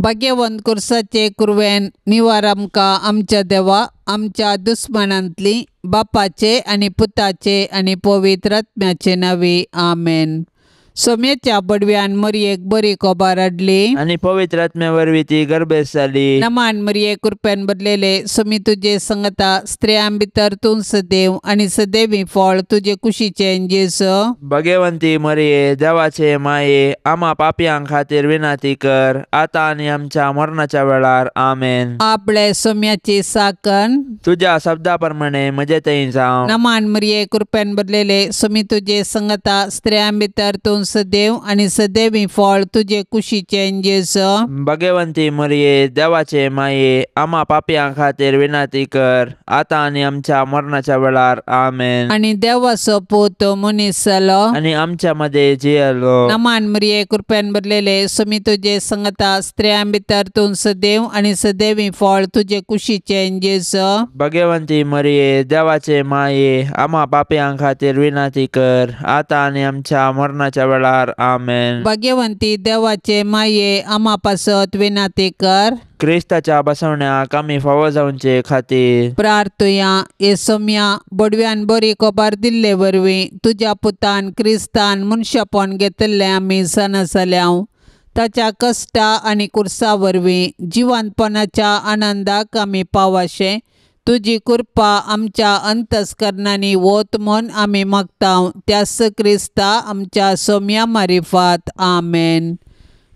भाग्यवंत कुर्साचे कुरवेन निवार आमकां आमच्या देवा आमच्या दुस्मनांतली बापाचे आनी पुताचे आनी पवित्र आत्म्याचे नांवे आमेन। सोम्याच्या बडव्यान मरयेक बरी कोबार हाडली आणि पवित्र आत्म्या वरवीं ती गर्भेस जाली। नमान मरये कृपेन बदलेले सोमी तुजे संगता स्त्रियां भितर तूं सदैव आनी सदैवी फळ तुजे कुशीचे जेजू। भाग्यवंती मरिये देवाचे माये आम्हा पापयांक खातीर विनाती कर आता आनी आमच्या मरणाच्या वेळार आमेन। आपले सोम्याची साकन तुझ्या शब्दा प्रमाणे म्हजे थंय जावं। नमान मरये कृपेन बदलेले सोमी तुजे संगता स्त्रियां भितर तूं सदैव आनी सदैवी फळ तुजे कुशीचे जेजू। भाग्यवंती मरिये देवाचे माये आम्हा पापयांक खातीर विनाती कर आता आनी आमच्या मरणाच्या वेळार आमेन। आनी देवाचो पूत मनीस जालो आणि आमच्या मध्ये जियेलो। नमान मरये कृपेन बदलेले सोमी तुजे संगता स्त्रियां भितर तूं सदैव आनी सदैवी फळ तुजे कुशीचे जेजू। भाग्यवंती मरिये देवाचे माये आम्हा पापयांक खातीर विनाती कर आता आनी आमच्या मरणाच्या वेळार आमेन। भाग्यवंती देवाचे माये आम्हा पासत विनाती कर। क्रिस्ताच्या बसवण्याक आमी फावो जावचे खातीर प्रार्थुया। ये सोम्या बडव्यान बरी कोबार दिल्ले वरवीं तुज्या पुतान क्रिस्तान मनशापण घेतले आमी सणसल्याव ताच्या कश्टा आनी कुर्सा वरवीं जिवंतपणाच्या आनंदाक आमी पावाशे तुजी कृपा आमच्या अंतस्करणांनी वोत म्हूण आमी मागताव त्यास क्रिस्ता आमच्या सोम्या मारिफात आमेन।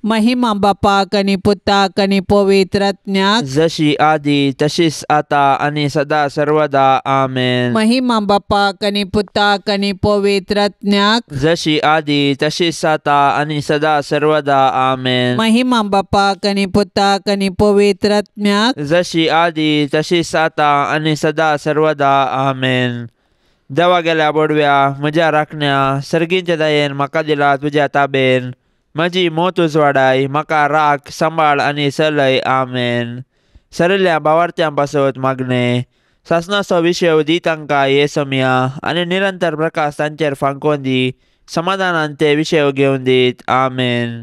महिमा बापाक आनी पुताक आनी पवित्र आत्म्याक जशी आदी तशीच आता आनी सदा सर्वदा आमेन। महिमा बापाक आनी पुताक आनी पवित्र आत्म्याक जशी आदी तशीच आता आनी सदा सर्वदा आमेन। महिमा बापाक आनी पुताक आनी पवित्र आत्म्याक जशी आदी तशीच आता आनी सदा सर्वदा आमेन। देवा गेल्या बडव्या म्हज्या राखण्या सर्गींच्या दयेन म्हाका दिला तुज्या ताबेन म्हजी मोत उजवाडाय म्हाका राख सांबाळ आनी चलय आमेन। सरल्या भावार्थ्यां पासत मागणे सासणाचो विशय दी तांकां ये सोम्या आनी निरंतर प्रकाश तांचेर फांकोवन दी समाधानान ते विशय घेवन दीत आमेन।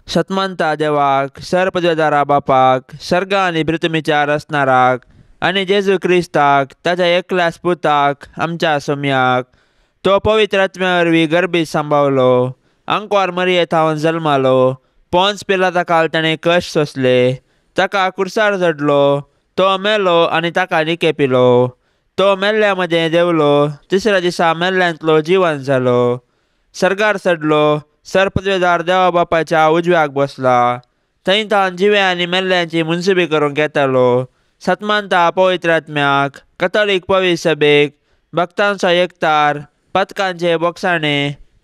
शतमंता देवाक सरपदवेदारा बापाक सर्गा आनी पृथ्वीच्या रचणाराक आनी जेजू क्रिस्ताक ताच्या एकल्याच पुताक आमच्या सोम्याक तो पवित्र आत्म्या वरवीं गर्भीत सांबाळलो आंकवार मरये थावन जल्मालो पोंच पिलाता काल ताणें कश्ट सोंसले ताका कुर्सार चडलो तो मेलो आनी ताका निकेपिलो तो मेल्ल्या मदें देवलो तिसऱ्या दिसा मेल्ल्यांतलो जिवंत जालो सर्गार चडलो सरपदवेदार देवा बापाच्या उजव्याक बसला थंय थावन जिवे आनी मेल्ल्यांची मुनसिबी करूंक येतालो। सतमानता पवित्र आत्म्याक कथोलीक पवित्र सभेक भक्तांचो एकतार पथकांचे बोगसाणे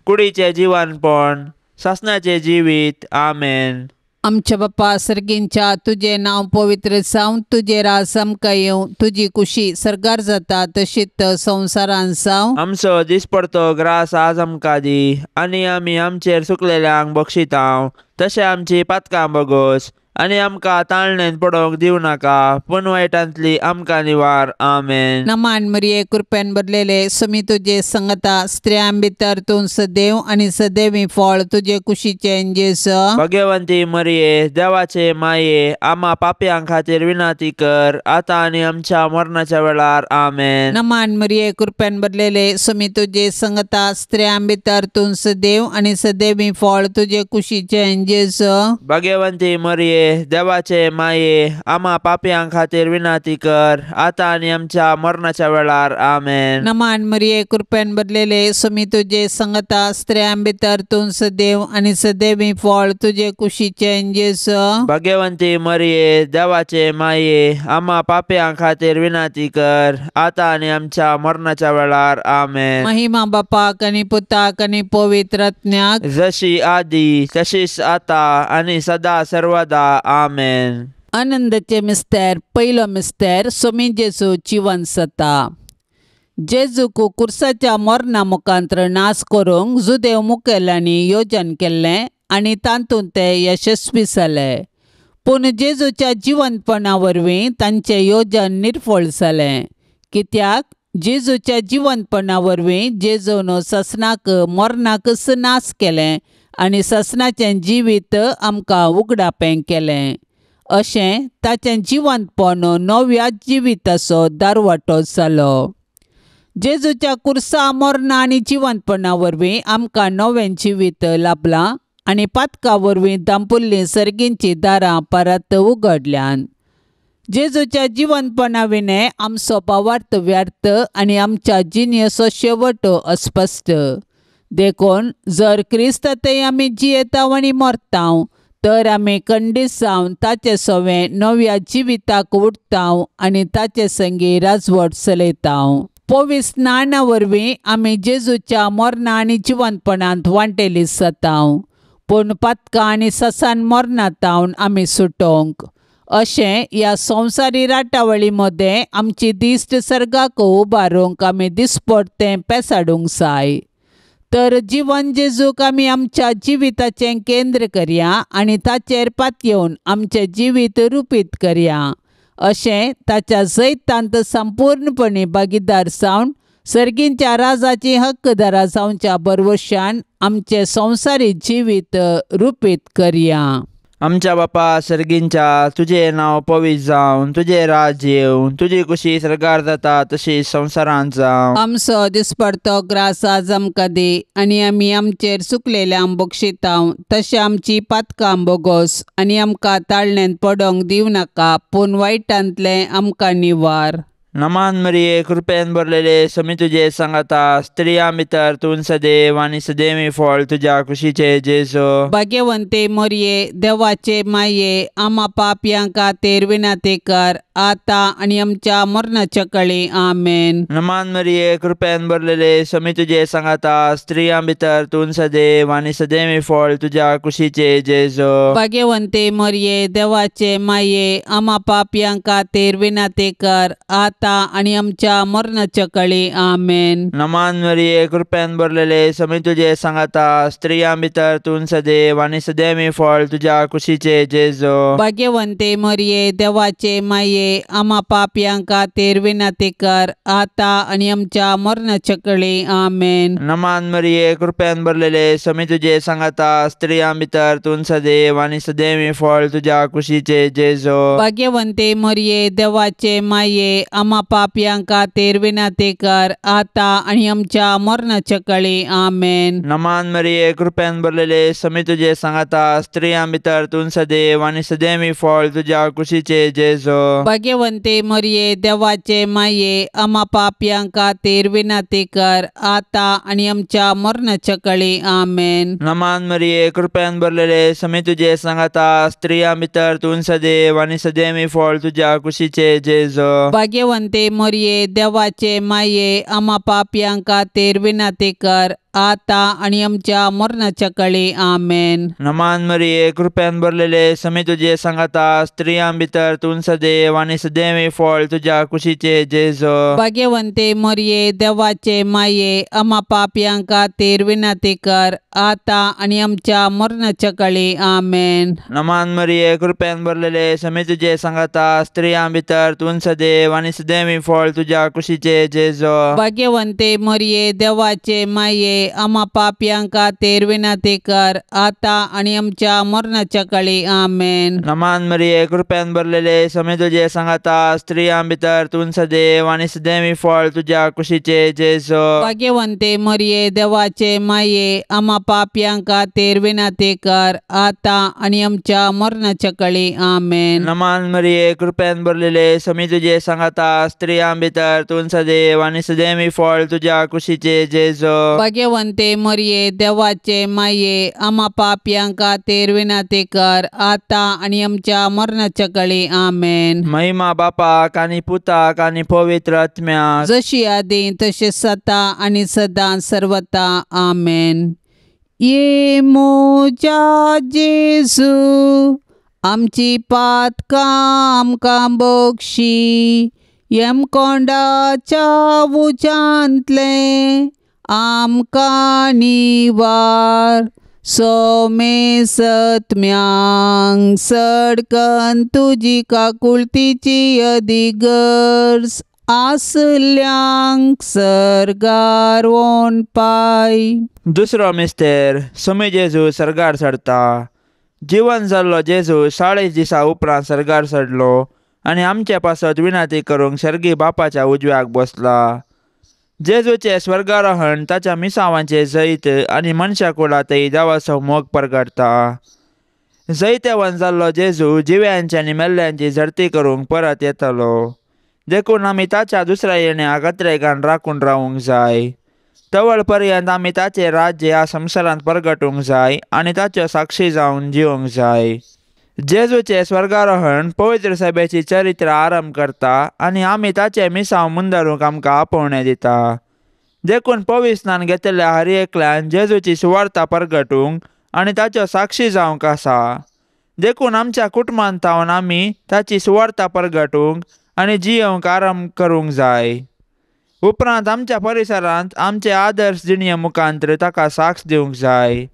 कुडीचे जिवनपण सासणाचे जिवीत आमेन। आमच्या बापा सर्गींच्या तुझे नाव पवित्र जावं तुझे राज आमकां येवं तुजी कुशी सर्गार जाता तशीच संवसारान जावं। आमचो दिसपडतो ग्रास आज आमकां दी आनी आमी आमचेर चुकलेल्यांक बक्षितांव तशें आमची पातकां बगोस आनी आमकां ताळणेंत पडोवंक दिवं नाका पूण वायटांतली आमकां निवार आमेन। नमान मरये कृपेन बदलेले सोमी तुजे संगता स्त्रियां भितर तूं सदैव आनी सदैवी फळ तुजे कुशीचे जेजू। भाग्यवंती मरिये देवाचे माये आम्हा पापयांक खातीर विनाती कर आता आनी आमच्या मरणाच्या वेळार आमेन। नमान मरये कृपेन बदलेले सोमी तुजे संगता स्त्रियां भितर तूं सदैव आनी सदैवी फळ तुजे कुशीचे जेजू। भाग्यवंती मरिये देवाचे माये आम्हा पापयांक खातीर विनाती कर आता आनी आमच्या मरणाच्या वेळार आमेन। नमान मरये कृपेन बदलेले सोमी तुजे संगता स्त्रियां भितर तूं सदैव आनी सदैवी फळ तुजे कुशीचे जेजू। भाग्यवंती मरिये देवाचे माये आम्हा पापयांक खातीर विनाती कर आता आनी आमच्या मरणाच्या वेळार आमेन। महिमा बापाक आनी पुताक आनी पवित्र आत्म्याक जशी आदी तशीच आता आनी सदा सर्वदा आमेन। आनंदाचे मिस्तेर पयलो मिस्तेर सोमी जेजू जिवंत जाता। जेजूक कुर्साच्या मरणा मुखांतर नाश करूंक जुदेव मुखेल्यांनी योजन केल्लें आनी तातूंत ते यशस्वी जाले पूण जेजूच्या जिवंतपणा वरवीं तांचें योजन निर्फळ जालें कित्याक जेजूच्या जिवंतपणा वरवीं जेजून ससनाक मरणाक नाश केलें आनी ससनाचें जिवीत आमकां उगडापें केलें। अशें ताचें जिवंतपण नव्या जिविताचो दारवाटो जालो. जेजूच्या कुर्सा मरणा आनी जिवंतपणा वरवीं आमकां नवें जिवीत लाभलां आनी पातका वरवीं दांपुल्लीं सर्गींचीं दारां परत उगडल्यान. जेजूच्या जिवंतपणा विणे आमचो भावार्थ व्यर्थ आनी आमच्या जिणेचो शेवट अस्पश्ट. देखून जर क्रिस्तांतय आमी जियेतांव आनी मरतांव तर आमी खंडीत जावन ताचे सोवें नव्या जिविताक उठतांव आनी ताचे संगी राजवट चलयतांव. पवित्र स्नाना वरवीं आमी जेजूच्या मरणा आनी जिवंतपणांत वांटेली जातांव, पूण पातकां आनी ससान मरणांतावन आमी सुटोंक. अशें ह्या संवसारी राटावळी मदें आमची दिश्ट सर्गाक उबारूंक आमी दिसपट्टें पेसाडूंक जाय. तर जिवन जेजूक आमी आमच्या जिविताचें केंद्र करया आनी ताचेर पातयेवन आमचें जिवीत रुपीत करया. अशें ताच्या जैतांत संपूर्णपणी भागीदार जावन सर्गींच्या राजाची हक्कदारां जावच्या बरवशान आमचें संवसारी जिवीत रुपीत करया. आमच्या बापा सर्गींच्या, तुजें नांव पवित्र जावन, तुजें राज येवन, तुजी कुशी सर्गार जाता तशी संवसारांत जावं. आमचो दिसपडतो ग्रास आज आमकां दी आनी आमी आमचेर चुकलेल्यांक बक्षितांव, तशें आमची पातकां बोगोस आनी आमकां ताळणेंत पडोंक दिवं नाका, पूण वायटांतलें आमकां निवार. नमान मरिये, कृपेन भरलेले समी तुजे सांगाता, स्त्रियां भितर तूं सदैव आनी सदैवी फळ तुज्या कुशीचे जेजू. भाग्यवंते मरिये, देवाचे माये, आम्हा पापयांक खातीर विनंती कर, आता आनी आमच्या मरणाच्या कळी. आमेन. नमान मरिये, कृपेन भरलेले समी तुजे सांगाता, स्त्रियां भितर तूं सदैव आनी सदैवी फळ तुज्या कुशीचे जेजू. भाग्यवंते मरिये, देवाचे माये, आम्हा पापयांक खातीर विनंती कर, आता आणि आमच्या मरणाच्या कळी. आमेन. नमान मरिये, कृपेन भरलेले समी तुजे सांगाता, स्त्रियां भितर तूं सदैव आनी सदैवी फळ तुज्या कुशीचे जेजू. भाग्यवंते मरिये, देवाचे माये, आम्हा पापयांक खातीर विनंती कर, आता आणि आमच्या मरणाच्या कळी. आमेन. नमान मरिये, कृपेन भरलेले समी तुजे सांगाता, स्त्रियां भितर तूं सदैव आनी सदैवी फळ तुज्या कुशीचे जेजू. भाग्यवंते मरिये, देवाचे माये, आम्हा पापयांक खातीर विनंती कर, आता आणि आमच्या मरणाच्या कळी. आमेन. नमान मरिये, कृपेन भरलेले समी तुजे सांगाता, स्त्रियां भितर तूं सदैव आनी सदैवी फळ तुज्या कुशीचे जेजू. भाग्यवंते मरिये, देवाचे माये, आम्हा पापयांक खातीर विनंती कर, आता आणि आमच्या मरणाच्या कळी. आमेन. नमान मरिये, कृपेन भरलेले समी तुजे सांगाता, स्त्रियां भितर तूं सदैव आनी सदैवी फळ तुज्या कुशीचे जेजू. भाग्यवंते मरिये, देवाचे माये, आम्हा पापयांक खातीर विनंती कर, आता आणि आमच्या मरणाच्या कळी. आमेन. नमान मरिये, कृपेन भरलेले समी तुजे सांगाता, स्त्रियां भितर तूं सदैव आनी सदैवी फळ तुज्या कुशीचे जेजू. भाग्यवंते मरिये, देवाचे माये, आम्हा पापयांक खातीर विनंती कर, आता आणि आमच्या मरणाच्या कळी. आमेन. नमान मरिये, कृपेन भरलेले समी तुजे सांगाता, स्त्रियां भितर तूं सदैव आनी सदैवी फळ तुज्या कुशीचे जेजू. भाग्यवंते मरिये, देवाचे माये, आम्हा पापयांक खातीर विनंती कर, आता आणि आमच्या मरणाच्या कळी. आमेन. नमान मरिये, कृपेन भरलेले समी तुजे सांगाता, स्त्रियां भितर तूं सदैव आनी सदैवी फळ तुज्या कुशीचे जेजू. भाग्यवंते मरिये, देवाचे माये, आम्हा पापयांक खातीर विनंती कर, आता आणि आमच्या मरणाच्या कळी. आमेन. नमान मरिये, कृपेन भरलेले समी तुजे सांगाता, स्त्रियां भितर तूं सदैव आनी सदैवी फळ तुज्या कुशीचे जेजू. भाग्यवंते मरिये, देवाचे माये, आम्हा पापयांक खातीर विनंती कर, आता आणि आमच्या मरणाच्या कळी. आमेन. महिमा बापाक आनी पुताक आनी पवित्र आत्म्याक, जशी आदी तशी सता आणि सदां सर्वता. आमेन. ये मोजा जेजू, आमची पातकां आमकां बक्षी, यमकोंडाच्या उजांतले आमकां निवार. सोमे सत्म्यांक सडकन तुजी काकुळतीची अधिगर्ज, आसल्यांक सर्गार वोन पाय. दुसरो मिस्तेर, समी जेजू सर्गार चडता. जिवन जाल्लो जेजू 40 दिसा उपरांत सर्गार चडलो आनी आमचे पासत विनाती करूंक सर्गी बापाच्या उजव्याक बसला. जेजूचे स्वर्गारोहण ताच्या मिसावांचे जैत आनी मनशा कुळांतय देवाचो मोग प्रगटता. जैतेवन जाल्लो जेजू जिव्यांची आनी मेल्ल्यांची झडती करूंक परत येतलो. देखून आमी ताच्या दुसऱ्या येण्याक अत्रेगान राखून रावूंक जाय. तवळ पर्यंत आमी ताचें राज्य ह्या संवसारांत प्रगटूंक जाय आनी ताच्यो साक्षी जावन जिवंक जाय. जेजूचे स्वर्गारोहण पवित्र सभेची चरित्र आरंभ करता आनी आमी ताचे मिसांव मुंदरूंक आमकां आपोवणें दिता. देखून पवित्रान घेतिल्ल्या हर एकल्यान जेजूची सुवार्ता प्रगटूंक आनी ताच्यो साक्षी जावंक आसा. देखून आमच्या कुटुंबांत थावन आमी ताची सुवार्ता प्रगटूंक आनी जियोवंक आरंभ करूंक जाय. उपरांत आमच्या परिसरांत आमचे आदर्श जिणे मुखांत्र ताका साक्ष दिवंक जाय.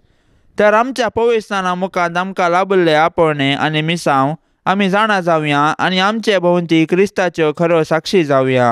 तर आमच्या पवित्राना मुखांत आमकां लाबिल्ले आपोवणें आनी मिसांव आमी जाणा जावया आनी आमचे भोंवती क्रिस्ताच्यो खऱ्यो साक्षी जावया.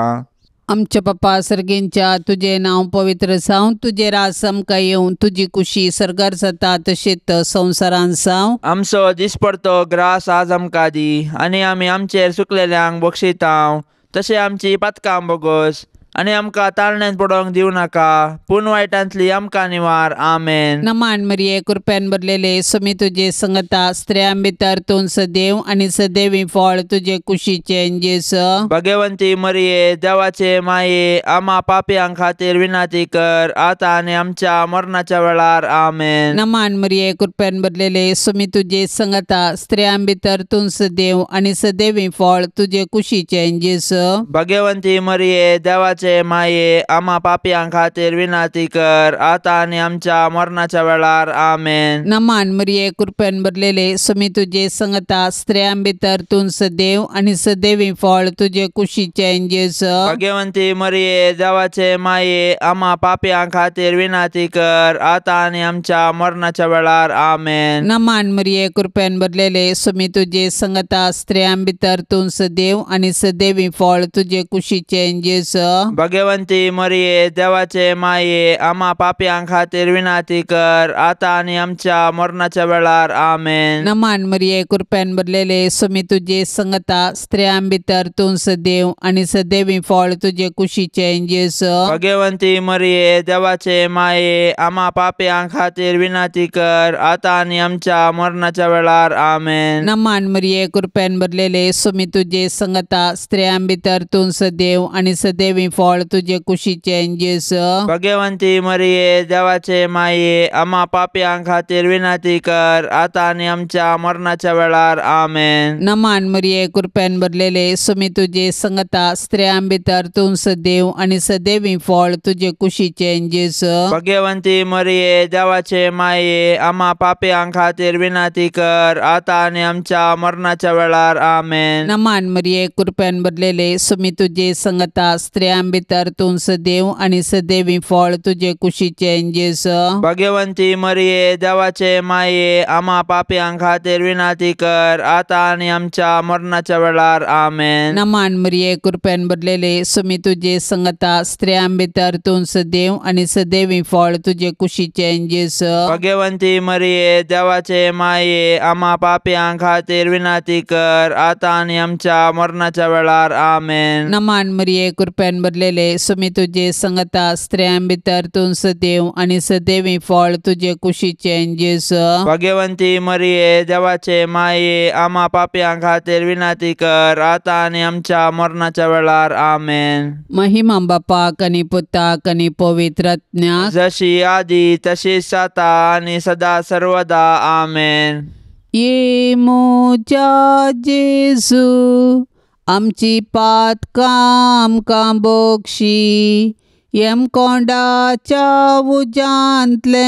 आमच्या पप्पा सर्गेंच्या तुझे नांव पवित्र जावं, तुझे राज आमकां येवं, तुजी कुशी सर्गार जाता तशेंच संवसारांत जावं. आमचो दिसपडतो ग्रास आज आमकां दी आनी आमी आमचेर चुकलेल्यांक बक्षितांव तशें आमची पातकां बोगोस आनी आमकां ताळण्यांत पडोवंक दिवं नाका पूण वायटांतली आमकां निवार. आमेन. नमान मरिये कृपेन भरलेले समी तुजे संगता स्त्रियां भितर तूं सदैव आनी सदैवी फळ तुजे कुशीचे जेस. भगवंती मरिये देवाचे माये आम्हा पापयांक खातीर विनाती कर आतां आनी आमच्या मरणाच्या वेळार. आमेन. नमान मरिये कृपेन भरलेले समी तुजे संगता स्त्रियां भितर तूं सदैव आनी सदैवी फळ तुजे कुशीचे जेस. भगवंती मरिये देवाचे माये आम्हा पापयांक खातीर विनाती कर आतां आनी आमच्या मरणाच्या वेळार. आमेन. नमान मरिये कृपेन भरलेले समी तुजे संगता स्त्रियां भितर तूं सदैव आनी सदैवी फळ तुजे कुशीचे जेस. भगवंती मरिये देवाचे माये आम्हा पापयांक खातीर विनाती कर आतां आनी आमच्या मरणाच्या वेळार. आमेन. नमान मरिये कृपेन भरलेले समी तुजे संगता स्त्रियां भितर तूं सदैव आनी सदैवी फळ तुजे कुशीचे जेस. भगवंती मरिये देवाचे माये आम्हा पापयांक खातीर विनाती कर आतां आनी आमच्या मरणाच्या वेळार. आमेन. नमान मरिये कृपेन भरलेले समी तुजे संगता स्त्रियां भितर तूं सदैव आनी सदैवी फळ तुजे कुशीचे जेस. भगवंती मरिये देवाचे माये आम्हा पापयांक खातीर विनाती कर आतां आनी आमच्या मरणाच्या वेळार. आमेन. नमान मरिये कृपेन भरलेले समी तुजे संगता स्त्रियां भितर तूं सदैव आनी सदैवी फळ तुजे कुशीचे जेस. भगवंती मरिये देवाचे माये आम्हा पापयांक खातीर विनाती कर आतां आनी आमच्या मरणाच्या वेळार. आमेन. नमान मरिये कृपेन भरलेले समी तुजे संगता स्त्रियां भितर तूं सदैव आनी सदैवी फळ तुजे कुशीचे जेस. भगवंती मरिये देवाचे माये आम्हा पापयांक खातीर विनाती कर आतां आनी आमच्या मरणाच्या वेळार. आमेन. नमान मरिये कृपेन भरलेले समी तुजे संगता स्त्रियां भितर तूं सदैव आनी सदैवी फळ तुजे कुशीचे जेस. भगवंती मरिये देवाचे माये आम्हा पापयांक खातीर विनाती कर आतां आनी आमच्या मरणाच्या वेळार. आमेन. नमान मरिये कृपेन भरलेले समी तुजे संगता स्त्रियां भितर तूं सदैव आनी सदैवी फळ तुजे कुशीचे जेस. भगवंती मरिये देवाचे माये आम्हा पापयांक खातीर विनाती कर आतां आनी आमच्या मरणाच्या वेळार. आमेन. नमान मरिये कृपेन भरलेले समी तुजे संगता स्त्रियां भितर तूं सदैव आनी सदैवी फळ तुजे कुशीचे जेस. भगवंती मरिये देवाचे माये आम्हा पापयांक खातीर विनाती कर आतां आनी आमच्या मरणाच्या वेळार. आमेन. महिमा बापाक आनी पुताक आनी पवित्र आत्म्याक जशी आदी तशीच आता आनी सदा सर्वदा. आमेन. ये मोच्या जेजू आमची पातकां आमकां बोगशी येम कोंडाच्या उजांतले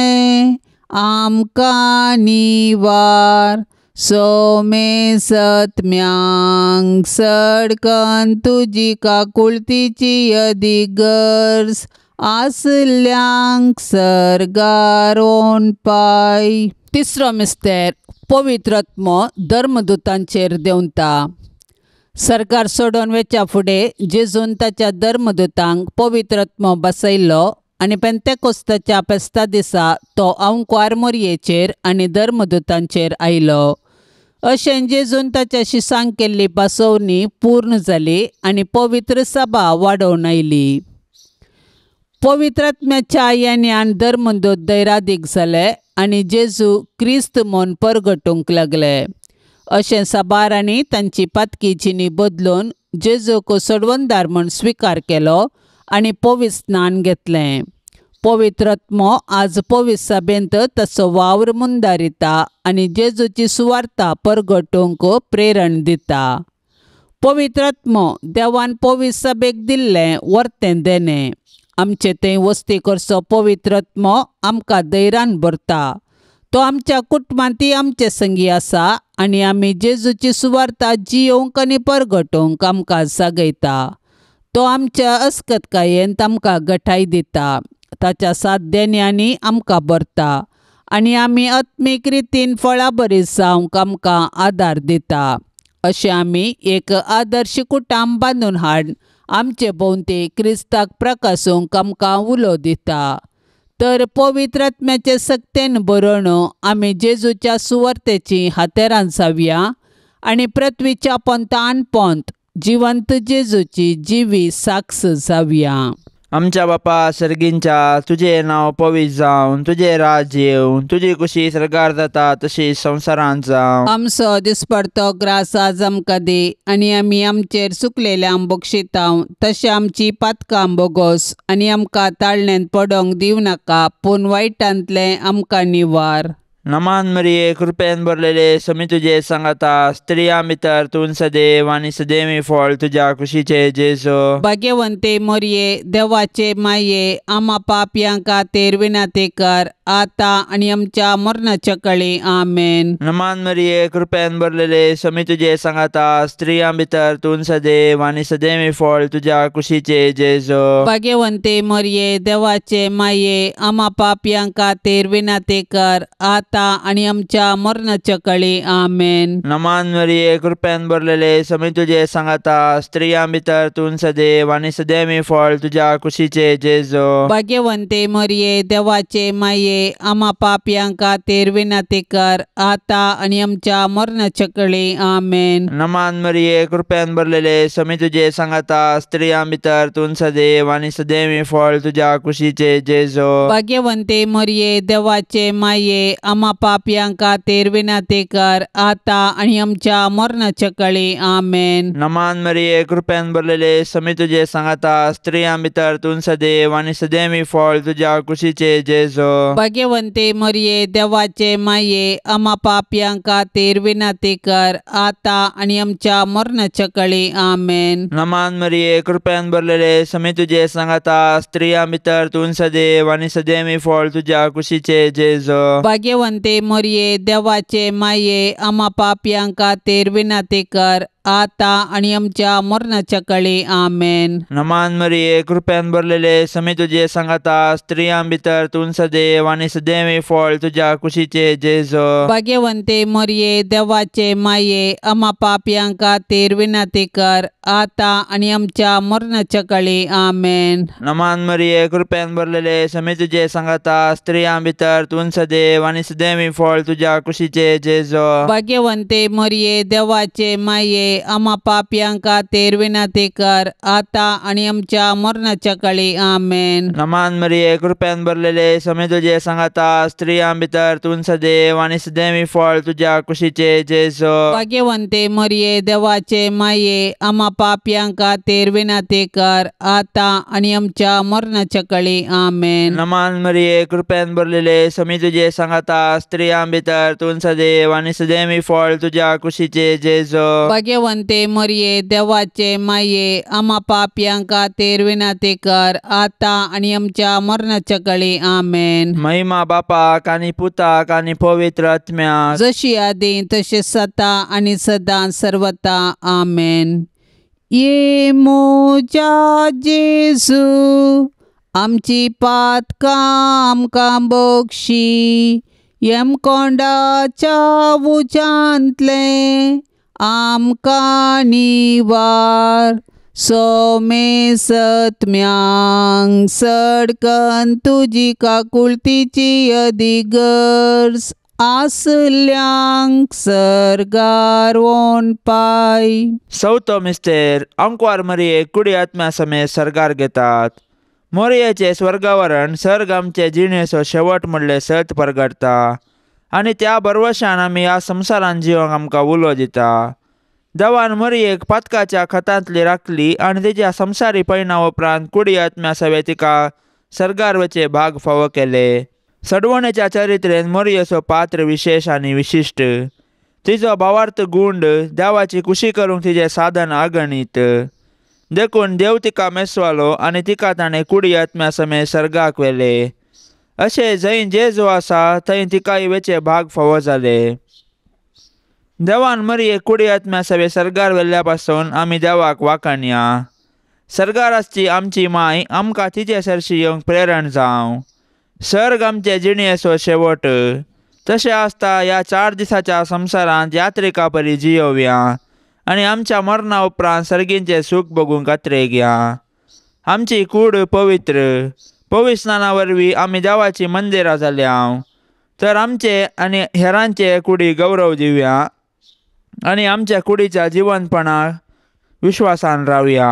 आमकां निवार. सोमे सत्म्यांक सडकन तुजी काकुळतीची अधिगर्ज आसल्यांक सर्गारोन पाय. तिसरो मिस्तेर पवित्र आत्मो धर्मदूतांचेर देंवता. सरकार सोडून वेच्या फुडें जेजून ताच्या धर्मदूतांक पवित्र आत्मो बसयल्लो आनी पेंतेकोस्ताच्या फेस्ता दिसा तो ओंकार मोरयेचेर आनी धर्मदुतांचेर आयलो. अशें जेजून ताच्या शिसांक केल्ली पासोवणी पूर्ण जाली आनी पवित्र सभा वाडोवन आयली. पवित्र आत्म्याच्या येण्यान धर्मदूत दैरादीक जाले आनी जेजू क्रिस्त म्हूण परगटूंक लागले. अशें साबारांनी तांची पातकी जिणी बदलून जेजूक सोडवंदार म्हूण स्विकार केलो आनी पवित्र स्नान घेतलें. पवित्र आत्मो आज पवित्र सभेंत ताचो वावर मुंदारिता आनी जेजूची सुवार्ता परगटूंक प्रेरण दिता. पवित्र आत्मो देवान पवित्र सभेक दिल्लें वर्तें देणें. आमचे थंय वस्ती करचो पवित्र आत्मो आमकां धैर्यान भरता. तो आमच्या कुटुंबांतय आमचे संगी आसा आनी आमी जेजूची सुवार्ता जियोवंक आनी परगटूंक आमकां जागयता. तो आमच्या अस्कतकायेंत आमकां घटाय दिता. ताच्या साध्यांनी आमकां भरता आनी आमी आत्मीक रितीन फळां बरी जावंक आमकां आदार दिता. अशें आमी एक आदर्श कुटुंब बांदून हाड आमचे भोंवती क्रिस्ताक प्रकाशूंक आमकां उलो दिता. तर पवित्र आत्म्याचे सक्तेन बरोवन आमी जेजूच्या सुवार्तेची हातेरां जावया आनी पृथ्वीच्या पंतान पंत जिवंत जेजूची जिवी साक्ष जावया. आमच्या बापा सर्गींच्या, तुझे नांव पवित्र जावन, तुझे राज्य येवन, तुजी कुशी सरकार जाता तशी संवसारांत जावं. आमचो दिसपडतो ग्रास आज आमकां दी आनी आमी आमचेर चुकलेल्यांक बक्षितांव तशें आमची पातकां बोगोस आनी आमकां ताळण्यांत पडोंक दिवं नाका पूण वायटांतलें आमकां निवार. नमान मरिये कृपेन भरलेले समी तुजे सांगाता स्त्रियां भितर तूं सदैव आनी सदैवी फळ तुज्या कुशीचे जेजू. भाग्यवंते मोरये देवाचे माये आमा पापयां खातीर विनाती कर आता आनी आमच्या मरणाच्या कळी आमेन. नमान मरिये कृपेन भरलेले समी तुजे सांगाता स्त्रियां भितर तूं सदैव आनी सदैवी फळ तुज्या कुशीचे जेजू. भाग्यवंते मोरये देवाचे माये आमा पापयां खातीर विनाती कर आता आनी आमच्या मरणाच्या कळी आमेन. नमान मरिये कृपेन भरलेले समी तुजे सांगाता स्त्रियां भितर तूं सदैव आनी सदैवी फळ तुज्या कुशीचे जेजू. भाग्यवंते मोरये देवाचे माये आमा पापयां खातीर विनाती कर आता आनी आमच्या मरणाच्या कळी आमेन. नमान मरिये कृपेन भरलेले समी तुजे सांगाता स्त्रियां भितर तूं सदैव आनी सदैवी फळ तुज्या कुशीचे जेजू. भाग्यवंते मोरये देवाचे माये आमा पापयां खातीर विनाती कर आता आनी आमच्या मरणाच्या कळी आमेन. नमान मरिये कृपेन भरलेले समी तुजे सांगाता स्त्रियां भितर तूं सदैव आनी सदैवी फळ तुज्या कुशीचे जेजू. भाग्यवंते मोरये देवाचे माये आमा पापयां खातीर विनाती कर आता आनी आमच्या मरणाच्या कळी आमेन. नमान मरिये कृपेन भरलेले समी तुजे सांगाता स्त्रियां भितर तूं सदैव आनी सदैवी फळ तुज्या कुशीचे जेजू. भाग्यवंते मोरये देवाचे माये आमा पापयां खातीर विनाती कर आता आनी आमच्या मरणाच्या कळी आमेन. नमान मरिये कृपेन भरलेले समी तुजे सांगाता स्त्रियां भितर तूं सदैव आनी सदैवी फळ तुज्या कुशीचे जेजू. भाग्यवंते मोरये देवाचे माये आमा पापयां खातीर विनाती कर आता आनी आमच्या मरणाच्या कळी आमेन. नमान मरिये कृपेन भरलेले समी तुजे सांगाता स्त्रियां भितर तूं सदैव आनी सदैवी फळ तुज्या कुशीचे जेजू. भाग्यवंते मोरये देवाचे माये आमा पापयां खातीर विनाती कर आता आनी आमच्या मरणाच्या कळी आमेन. नमान मरिये कृपेन भरलेले समी तुजे सांगाता स्त्रियां भितर तूं सदैव आनी सदैवी फळ तुज्या कुशीचे जेजू. भाग्यवंते मोरये देवाचे माये आमा पापयां खातीर विनाती कर आता आनी आमच्या मरणाच्या कळी आमेन. नमान मरिये कृपेन भरलेले समी तुजे सांगाता स्त्रियां भितर तूं सदैव आनी सदैवी फळ तुज्या कुशीचे जेजू. भाग्यवंते मोरये देवाचे माये आमा पापयां खातीर विनाती कर आता आनी आमच्या मरणाच्या कळी आमेन. महिमा बापाक आनी पुताक आनी पवित्र आत्म्याक जशी आदी तशें जाता आनी सदां सर्वता आमेन. ये मोजा जेजू आमची पातकां आमकां बक्षी येमकोंडाच्या उजांतले आमकां निवार सोमे सत्म्यांग सडकन तुजी काकुळतीची अधिगर्स आसल्यांक सर्गार वोन पाय. चवथो मिस्तेर अंकवार मरिये कुडी आत्म्या समेत सर्गार घेतात. मोरयेचे स्वर्गावरण सर्ग आमचे जिणेचो शेवट म्हणले सत परगडता आनी त्या बरवशान आमी ह्या संवसारान जिवंक आमकां उलो दिता. देवान मरयेक पातकाच्या खतांतली राखली आनी तिच्या संवसारी पैना उपरांत कुडी आत्म्या सवे तिका सर्गार वचे भाग फावो केले. सडवणेच्या चरित्रेन मोरयेचो पात्र विशेष आनी विशिश्ट. तिचो भावार्थ गुंड देवाची खुशी करूंक तिचें साधन अगणित. देखून देव तिका मेसवालो आनी तिका ताणें कुडी आत्म्या समेत सर्गाक व्हेले. अशें जंय जेजू आसा थंय तिकाय वेचे भाग फावो जाले. देवान मरये कुडी आत्म्या सवे सर्गार व्हेल्ल्या पासून आमी देवाक वाखाणया. सर्गार आसची आमची माय आमकां तिचे सरशी येवंक प्रेरण जावं. सर्ग आमचे जिणेचो शेवट. तशें आसता ह्या 4 दिसाच्या संवसारांत यात्रिका परी जियोवया आनी आमच्या मरणा उपरांत सर्गींचे सूख बगूंक कात्रेक या. आमची कूड पवित्र. पविस्नाना वरवीं आमी देवाची मंदिरां जाल्या. तर आमचे आनी हेरांचे कुडी गौरव दिवया आनी आमच्या कुडीच्या जिवंतपणाक विश्वासान रावया.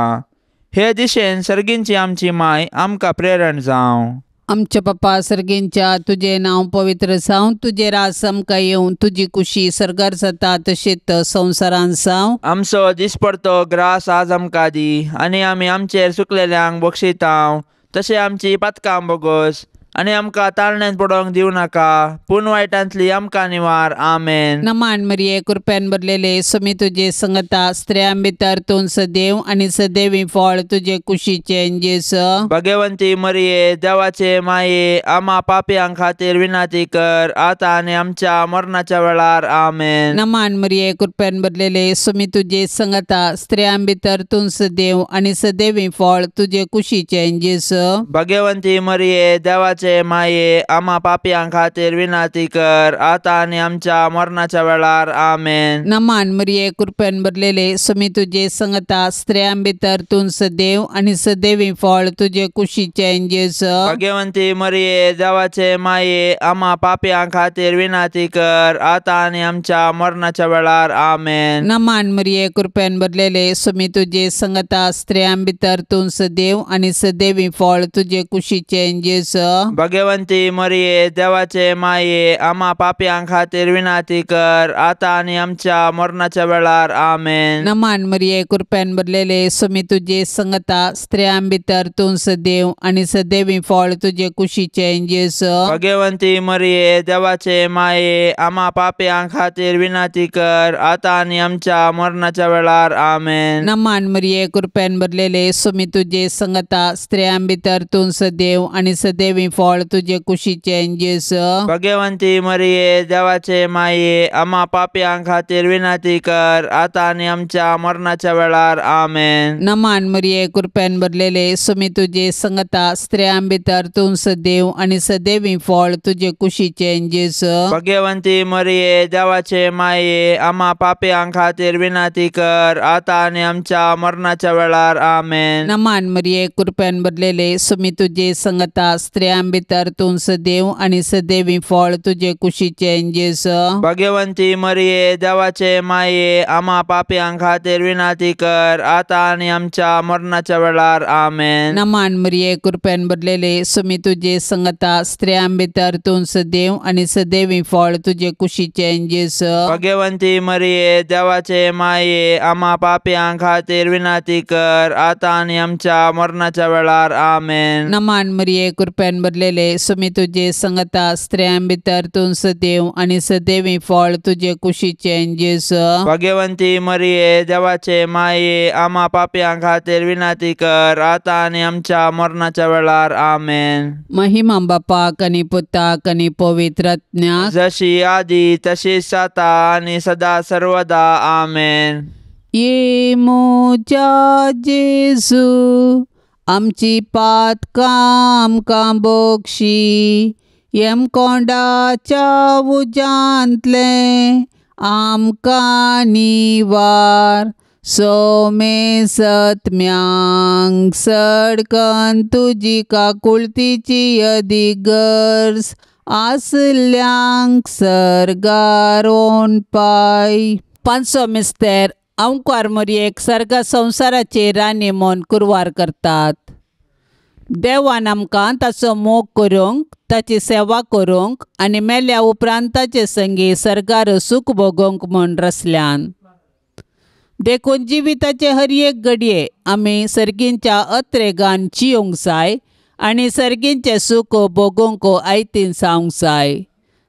हे दिशेन सर्गींची आमची माय आमकां प्रेरण जावं. आमच्या पप्पा सर्गींच्या तुझे नाव पवित्र जावं. तुझे राज आमकां येवं. तुजी कुशी सर्गार जाता तशेंच संवसारान जावं. आमचो दिसपडतो ग्रास आज आमकां दी आनी आमी आमचेर चुकलेल्यांक बक्षितांव. तशें आमची पातकां बोगोस आनी आमकां ताळणेंत पडोवंक दिवं नाका पूण वायटांतली आमकां निवार. आमेन. नमान मरिये कृपेन भरलेले समी तुजे संगता स्त्रियां भितर तूं सदैव आनी सदैवी फळ तुजे कुशीचे जेस. भगवंती मरिये देवाचे माये आमा पापयां खातीर विनाती कर आतां आनी आमच्या मरणाच्या वेळार. आमेन. नमान मरिये कृपेन भरलेले समी तुजे संगता स्त्रियां भितर तूं सदैव आनी सदैवी फळ तुजे कुशीचे जेस. भगवंती मरिये देवाचे माये आमा पापयां खातीर विनाती कर आतां आनी आमच्या मरणाच्या वेळार. आमेन. नमान मरिये कृपेन भरलेले समी तुजे संगता स्त्रियां भितर तूं सदैव आनी सदैवी फळ तुजे कुशीचे जेस. भगवंती मरिये देवाचे माये आमा पापयां खातीर विनाती कर आतां आनी आमच्या मरणाच्या वेळार. आमेन. नमान मरिये कृपेन भरलेले समी तुजे संगता स्त्रियां भितर तूं सदैव आनी सदैवी फळ तुजे कुशीचे जेस. भगवंती मरिये देवाचे माये आमा पापयां खातीर विनाती कर आतां आनी आमच्या मरणाच्या वेळार. आमेन. नमान मरिये कृपेन भरलेले समी तुजे संगता स्त्रियां भितर तूं सदैव आनी सदैवी फळ तुजे कुशीचे जेस. भगवंती मरिये देवाचे माये आमा पापयां खातीर विनाती कर आतां आनी आमच्या मरणाच्या वेळार. आमेन. नमान मरिये कृपेन भरलेले समी तुजे संगता स्त्रियां भितर तूं सदैव आनी सदैवी फळ तुजे कुशीचे जेस. भगवंती मरिये देवाचे माये आमा पापयां खातीर विनाती कर आतां आनी आमच्या मरणाच्या वेळार. आमेन. नमान मरिये कृपेन भरलेले समी तुजे संगता स्त्रियां भितर तूं सदैव आनी सदैवी फळ तुजे कुशीचे जेस. भगवंती मरिये देवाचे माये आमा पापयां खातीर विनाती कर आतां आनी आमच्या मरणाच्या वेळार. आमेन. नमान मरिये कृपेन भरलेले समी तुजे संगता स्त्रियां भितर तूं सदैव आनी सदैवी फळ तुजे कुशीचे जेस. भगवंती मरिये देवाचे माये आमा पापयां खातीर विनाती कर आतां आनी आमच्या मरणाच्या वेळार. आमेन. नमान मरिये कृपेन भरलेले समी तुजे संगता स्त्रियां भितर तूं सदैव आनी सदैवी फळ तुजे कुशीचे जेस. भगवंती मरिये देवाचे माये आमा पापयां खातीर विनाती कर आतां आनी आमच्या मरणाच्या वेळार. आमेन. नमान मरिये कृपेन भरलेले समी तुजे संगता स्त्रियां भितर तूं सदैव आनी सदैवी फळ तुजे कुशीचे जेस. भगवंती मरिये देवाचे माये आमा पापयां खातीर विनाती कर आतां आनी आमच्या मरणाच्या वेळार. आमेन. महिमा बापाक आनी पुताक आनी पवित्र आत्म्याक जशी आदी तशीच आता आनी सदा सर्वदा. आमेन. ये मोच्या जेजू आमची पातकां आमकां बक्षी. येम कोंडाच्या उजांतले आमकां निवार. सोमे सत्म्यांग सडकन तुजी काकुळतीची अधिगर्स आसल्यांक सर्गारोन पाय. पांचवो मिस्तेर ओंकार मोरयेक सर्गा संवसाराचेर रानी म्हूण कुरवार करतात. देवान आमकां ताचो मोग करूंक, ताची सेवा करूंक आनी मेल्या उपरांत ताचे संगी सर्गार सूख भोगूंक म्हूण रचल्यान. देखून जिविताचे हर एक घडये आमी सर्गींच्या अत्रेगान जियोंक जाय आनी सर्गींचे सूख भोगूंक आयतीन जावंक जाय.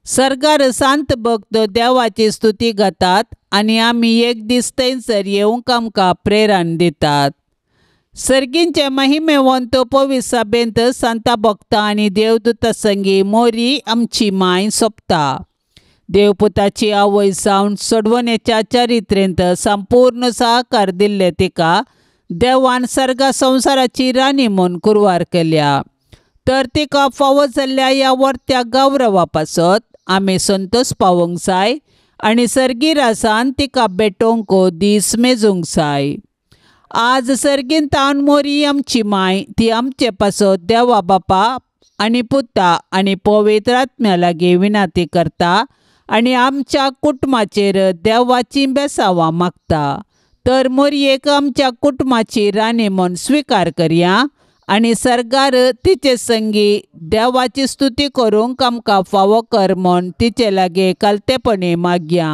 सर्गार सांत भक्त देवाची स्तुती गातात आनी आमी एक दीस थंयसर येवंक आमकां प्रेरण दितात. सर्गींचे महिमेवंत पवित्र सभेंत सांता भक्तां आनी देवदूतां संगी मोरी आमची माय सोंपता. देवपुताची आवय जावन सोडवणेच्या चरित्रेंत संपूर्ण सहकार दिल्ले तिका देवान सर्गा संवसाराची रानी म्हूण कुरवार केल्या. तर तिका फावो जाल्ल्या ह्या वर्त्या गौरवा पासत आमी संतोश पावोंक जाय आनी सर्गीरासान तिका भेटोवंक दीस मेजूंक जाय. आज सर्गींतान मोरी आमची माय ती आमचे पासत देवा बापा आनी पुता आनी पवित्र आत्म्या लागीं विनाती करता आनी आमच्या कुटुंबाचेर देवाची बेसावां मागता. तर मोरयेक आमच्या कुटुंबाची रानी म्हूण स्विकार करया आनी सर्गार तिचे संगी देवाची स्तुती करूंक आमकां फावो कर म्हूण तिचे लागीं कालतेपणी मागया.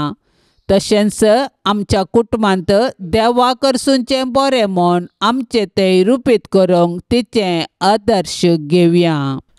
तशेंच आमच्या कुटुंबांत देवा करसूंचे बरें म्हूण आमचे ते रुपीत करूंक तिचें आदर्श घेवया.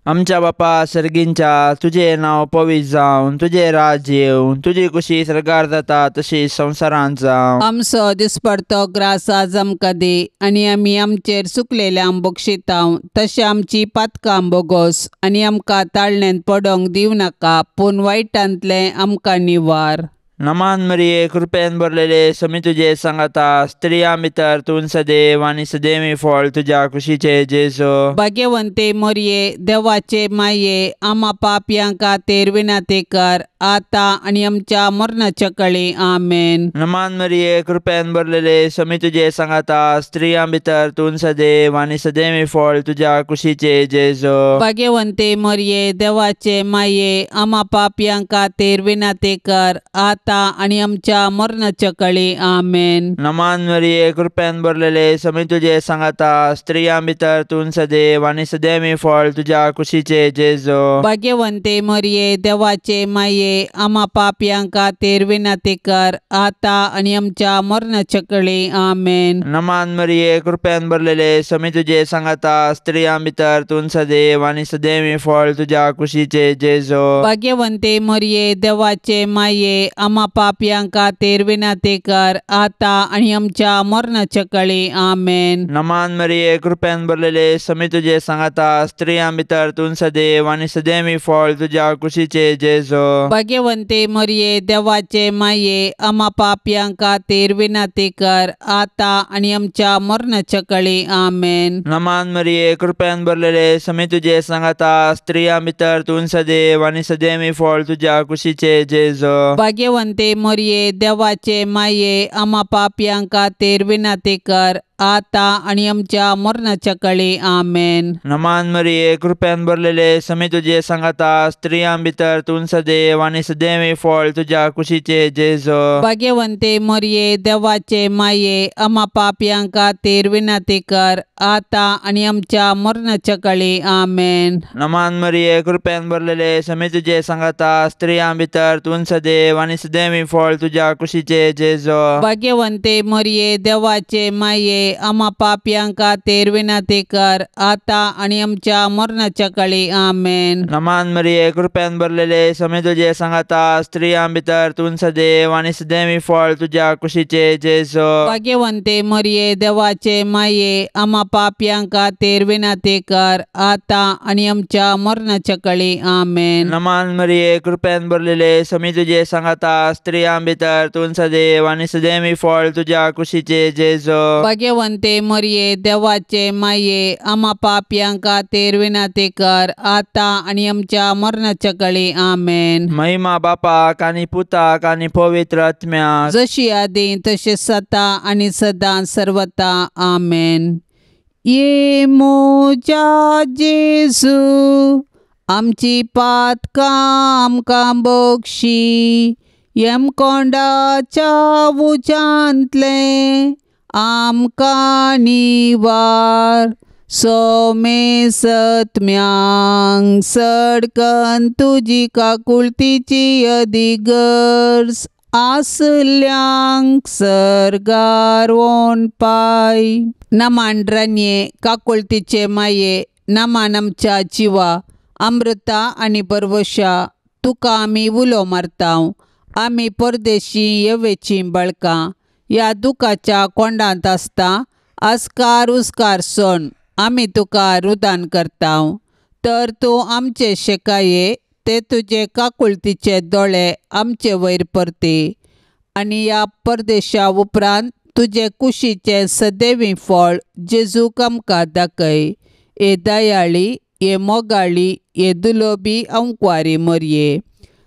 आमच्या बापा सर्गींच्या तुझे नांव पवित्र जावन तुझे राज्य येवन तुजी कुशी सर्गार जाता तशी संवसारांत जावं. आमचो दिसपडतो ग्रास आज आमकां दी आनी आमी आमचेर चुकलेल्यांक बक्षितांव तशें आमची पातकां बोगोस आनी आमकां ताळणेंत पडोंक दिवं नाका पूण वायटांतलें आमकां निवार. नमान मरिये कृपेन भरलेले समी तुझे सांगाता स्त्रियां भितर तूं सदैव आनी सदैवी फळ तुझ्या कुशीचे जेजो. भाग्यवंते मोरये देवाचे माये आमा पापयां खातीर विनाती कर आता आनी आमच्या मरणाच्या कळी आमेन. नमान मरिये कृपेन भरलेले समी तुझे सांगाता स्त्रियां भितर तूं सदैव आनी सदैवी फळ तुझ्या कुशीचे जेजो. भाग्यवंते मोरये देवाचे माये आमा पापयां खातीर विनाती कर आता आनी आमच्या मरणाच्या कळी आमेन. नमान मरिये कृपेन भरलेले समी तुझे सांगाता स्त्रियां भितर तूं सदैव आनी सदैवी फळ तुझ्या कुशीचे जेजो. भाग्यवंते मोरये देवाचे माये आमा पापयां खातीर विनाती कर आता आनी आमच्या मरणाच्या कळी आमेन. नमान मरिये कृपेन भरलेले समी तुझे सांगाता स्त्रियां भितर तूं सदैव आनी सदैवी फळ तुझ्या कुशीचे जेजो. भाग्यवंते मोरये देवाचे माये आमा पापयां खातीर विनाती कर आता आनी आमच्या मरणाच्या कळी आमेन. नमान मरिये कृपेन भरलेले समी तुझे सांगाता स्त्रियां भितर तूं सदैव आनी सदैवी फळ तुझ्या कुशीचे जेजो. भाग्यवंते मोरये देवाचे माये आमा पापयां खातीर विनाती कर आता आनी आमच्या मरणाच्या कळी आमेन. नमान मरिये कृपेन भरलेले समी तुझे सांगाता स्त्रियां भितर तूं सदैव आनी सदैवी फळ तुझ्या कुशीचे जेजो. भाग्यवंते मोरये देवाचे माये आमा पापयां खातीर विनाती कर आता आनी आमच्या मरणाच्या कळी आमेन. नमान मरिये कृपेन भरलेले समी तुझे सांगाता स्त्रियां भितर तूं सदैव आनी सदैवी फळ तुझ्या कुशीचे जेजो. भाग्यवंते मोरये देवाचे माये आमा पापयां खातीर विनाती कर आता आनी आमच्या मरणाच्या कळी आमेन. नमान मरिये कृपेन भरलेले समी तुझे सांगाता स्त्रियां भितर तूं सदैव आनी सदैवी फळ तुझ्या कुशीचे जेजो. भाग्यवंते मोरये देवाचे माये आमा पापयां खातीर विनाती कर आता आनी आमच्या मरणाच्या कळी आमेन. नमान मरिये कृपेन भरलेले समी तुझे सांगाता स्त्रियां भितर तूं सदैव आनी सदैवी फळ तुझ्या कुशीचे जेजो. भाग्यवंते मोरये देवाचे माये आमा पापयां खातीर विनाती कर आता आनी आमच्या मरणाच्या कळी आमेन. नमान मरिये कृपेन भरलेले समी तुझे सांगाता स्त्रियां भितर तूं सदैव आनी सदैवी फळ तुझ्या कुशीचे जेजो. भाग्यवंते मरिये देवाचे माये आम्हा पापयांक खातीर विनंती कर आता आणि आमच्या मरणाच्या काळी आमेन. महिमा बापाक आनी पुताक आनी पवित्र आत्म्याक जशी आदी तसे सता आणि सदां सर्वता आमेन. ये मोजा जेजू आमची पातकां आमकां बक्षी यमकोंडाच्या उजांतले आमकां निवार. सोमे सत्म्यांक सडकन तुजी काकुळतीची अधिगर्ज आसल्यांक सरगार वोन पाय. नमांड्रान्ये काकुळतीचे माये नमान आमच्या जिवा अमृता आणि परवशा तुका आमी उलो मारताव. आमी परदेशी येवेची बळकां ह्या दुखाच्या कोंडांत आसता आस्कार उस्कार सोन आमी तुका रुदान करताव. तर तूं आमचे शेकाये ते तुजे काकुळतीचे दोळे आमचे वयर परते आनी ह्या परदेशा उपरांत तुजे कुशीचे सदैवी फळ जेजूक आमकां दाखय. ए दयाळी ये मोगाळी ये दुलोबी अंकवारी मरये.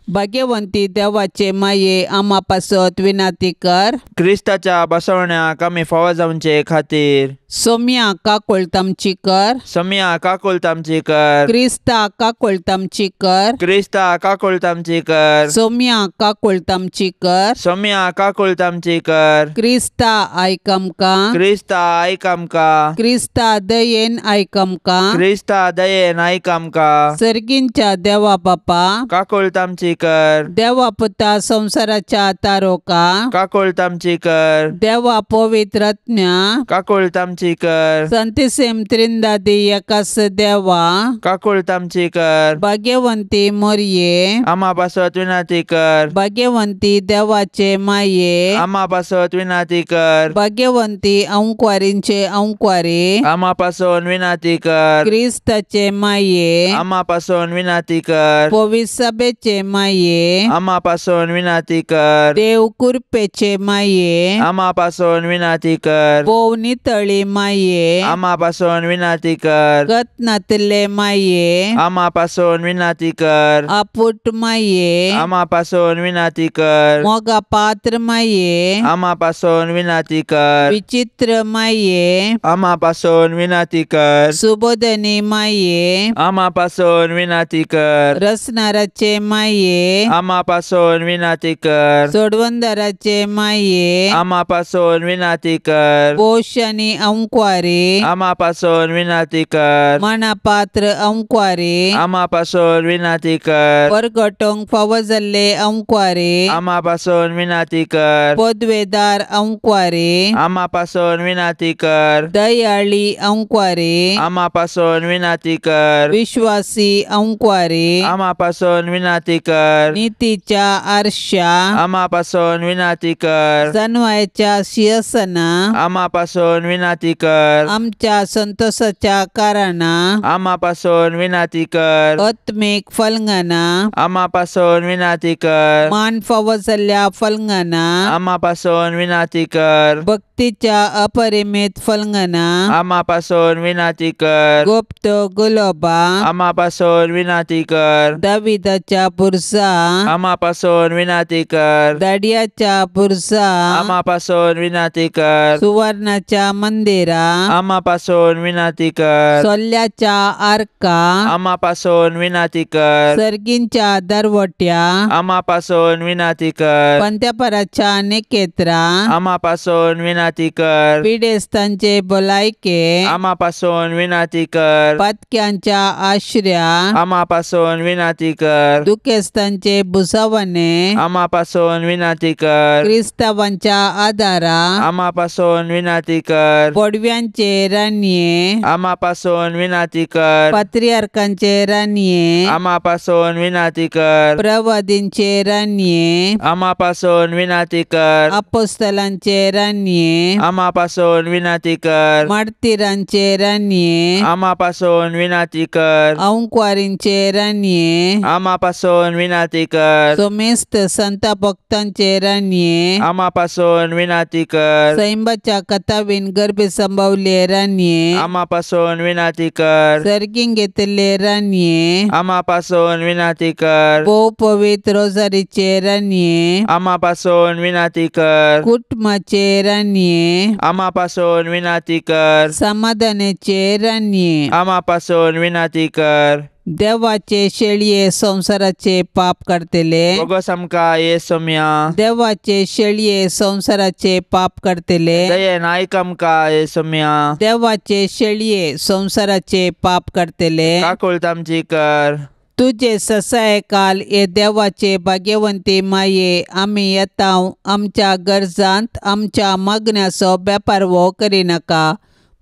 भाग्यवंती देवाचे माये आम्हा पासत विनंती कर. क्रिस्ताच्या बसवण्याक आमी फावो जावचे खातीर सोम्या काकुळतामची कर. सोम्या काकुळतामची कर. क्रिस्ता काकुळतामची कर. क्रिस्ता काकुळतामची कर. सोम्या काकुळतामची कर. सोम्या काकुळतामची कर. क्रिस्ता आयक आमकां. क्रिस्ता आयक आमकां. क्रिस्ता दयेन आयक आमकां. क्रिस्ता दयेन आयक आमकां. सर्गींच्या देवा बापा काकुळतामची कर. देवा पुता संसाराच्या तारोका काकुळतामची कर. देवा पवित्र आत्म्या काकुळतामची कर. संतिसेम त्रिंदादी एकास देवा काकुळतामची कर. भाग्यवंती मरिये आम्हा पासत विनंती कर. भाग्यवंती देवाचे माये आम्हा पासत विनंती कर. भाग्यवंती अंकवारींचे अंकवारी आम्हा पासून विनंती कर. क्रिस्ताचे माये आम्हा पासून विनंती कर. पवित्र सभेचे माये आम्हा पासून विनंती कर. देव कृपेचे माये आम्हा पासून विनंती कर. पोवनितळी माये आम्हा पासून विनंती कर. गतनातले माये आम्हा पासून विनंती कर. आपुट माये आम्हा पासून विनंती कर. मोगा पात्र माये आम्हा पासून विनंती कर. विचित्र माये आम्हा पासून विनंती कर. सुबोधनी माये आम्हा पासून विनंती कर. रसनाराचे माये आम्हा पासून विनंती कर. सोडवंदराचे माये आम्हा पासून विनंती कर. पोष आणि अंकवारी आम्हा पासून विनंती कर. मनापात्र अंकवारी आम्हा पासून विनंती कर. परगटोंक फावो जाल्ले अंकवारी आम्हा पासून विनंती कर. पदवेदार अंकवारी आम्हा पासून विनंती कर. दयाळी अंकवारी आम्हा पासून विनंती कर. विश्वासी अंकवारी आम्हा पासून विनंती कर. नीतीच्या आरशा आम्हा पासून विनंती कर. सन्मायाच्या सिंहासना आम्हा पासून विनंती कर. आमच्या संतोषाच्या कारणा आम्हा पासून विनंती कर. आत्मिक फलंगना आम्हा पासून विनंती कर. मान फावो जाल्ल्या फलंगना आम्हा पासून विनंती कर. भक्तीच्या अपरिमित फलंगना आम्हा पासून विनंती कर. गुप्त गुलोबा आम्हा पासून विनंती कर. दाविदाच्या बुरजा आम्हा पासून विनंती कर. दाडियाच्या बुरजा आम्हा पासून विनंती कर. सुवर्णाच्या मंदिरा आम्हा पासून विनंती कर. सोल्ल्याच्या आर्का आम्हा पासून विनंती कर. सर्गींच्या दरवट्या आम्हा पासून विनंती कर. पंत्यापराच्या नेकेत्रा आम्हा पासून विनंती कर. पिडेस्तांचे भलायके आम्हा पासून विनंती कर. पातक्यांच्या आश्र्या आम्हा पासून विनंती कर. दुखेस्तांचे बुसावणे आम्हा पासून विनंती कर. क्रिस्तावांच्या आदारा आम्हा पासून विनंती कर. पडव्यांचे रान्ये आम्हा पासून विनंती कर. पात्रियार्कांचे रान्ये आम्हा पासून विनंती कर. प्रवादींचे रान्ये आम्हा पासून विनंती कर. अपोस्तलांचे रान्ये आम्हा पासून विनंती कर. मार्तिरांचे रान्ये आम्हा पासून विनंती कर. अंकवारींचे रान्ये आम्हा पासून विनंती कर. सोमेस्त संत भक्तांचे रान्ये आम्हा पासून विनंती कर. सैंबाच्या कथावीन गर्भे संभवले रान्ये आम्हापासून विनंती कर. सर्गीन घेतले रान्ये आम्हापासून विनंती कर. भोव पवित्र रोजारीचे रान्ये आम्हापासून विनंती कर. कुटुंबाचे रान्ये आम्हापासून विनंती कर. समाधानाचे रान्ये आम्हापासून विनंती कर. देवाचे शेळये संसाराचे पाप करतले बोगस आमका येसुम्या. देवाचे शेळये संसाराचे पाप करतले दयेन ऐक आमका येसुम्या. देवाचे शेळये संसाराचे पाप करतले काकुळत आमची कर. तुझे ससाय काल ये देवाचे भाग्यवंती माये आम्ही येताव आमच्या गरजांत आमच्या मागण्याचो बेपार वो करिनाका